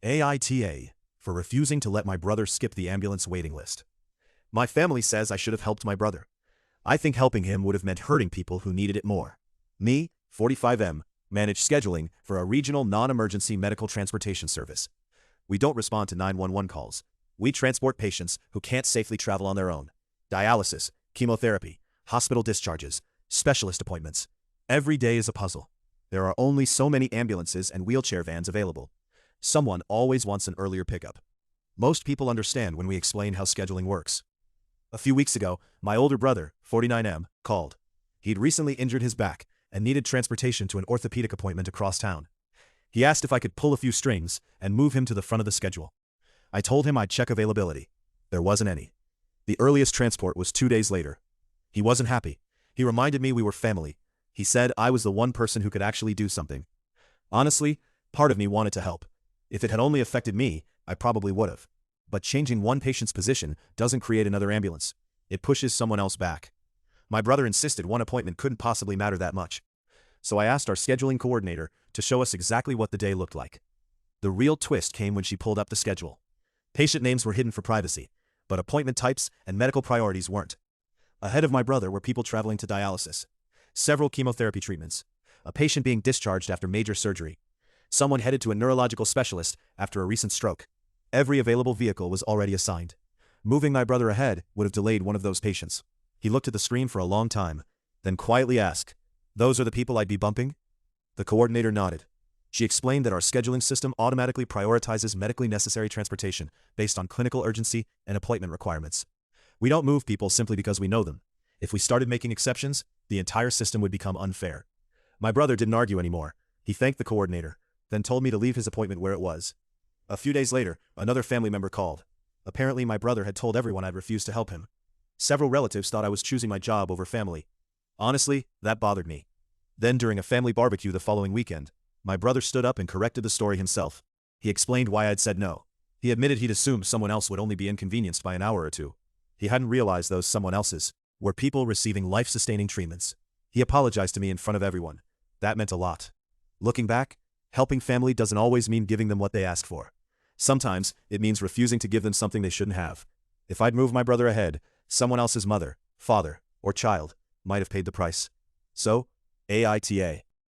AITA, for refusing to let my brother skip the ambulance waiting list. My family says I should have helped my brother. I think helping him would have meant hurting people who needed it more. Me, 45M, manage scheduling for a regional non-emergency medical transportation service. We don't respond to 911 calls. We transport patients who can't safely travel on their own. Dialysis, chemotherapy, hospital discharges, specialist appointments. Every day is a puzzle. There are only so many ambulances and wheelchair vans available. Someone always wants an earlier pickup. Most people understand when we explain how scheduling works. A few weeks ago, my older brother, 49M, called. He'd recently injured his back and needed transportation to an orthopedic appointment across town. He asked if I could pull a few strings and move him to the front of the schedule. I told him I'd check availability. There wasn't any. The earliest transport was 2 days later. He wasn't happy. He reminded me we were family. He said I was the one person who could actually do something. Honestly, part of me wanted to help. If it had only affected me, I probably would have. But changing one patient's position doesn't create another ambulance. It pushes someone else back. My brother insisted one appointment couldn't possibly matter that much. So I asked our scheduling coordinator to show us exactly what the day looked like. The real twist came when she pulled up the schedule. Patient names were hidden for privacy, but appointment types and medical priorities weren't. Ahead of my brother were people traveling to dialysis, several chemotherapy treatments, a patient being discharged after major surgery, someone headed to a neurological specialist after a recent stroke. Every available vehicle was already assigned. Moving my brother ahead would have delayed one of those patients. He looked at the screen for a long time, then quietly asked, "Those are the people I'd be bumping?" The coordinator nodded. She explained that our scheduling system automatically prioritizes medically necessary transportation based on clinical urgency and appointment requirements. We don't move people simply because we know them. If we started making exceptions, the entire system would become unfair. My brother didn't argue anymore. He thanked the coordinator, then told me to leave his appointment where it was. A few days later, another family member called. Apparently my brother had told everyone I'd refused to help him. Several relatives thought I was choosing my job over family. Honestly, that bothered me. Then during a family barbecue the following weekend, my brother stood up and corrected the story himself. He explained why I'd said no. He admitted he'd assumed someone else would only be inconvenienced by an hour or two. He hadn't realized those someone else's were people receiving life-sustaining treatments. He apologized to me in front of everyone. That meant a lot. Looking back, helping family doesn't always mean giving them what they asked for. Sometimes, it means refusing to give them something they shouldn't have. If I'd moved my brother ahead, someone else's mother, father, or child might have paid the price. So, AITA.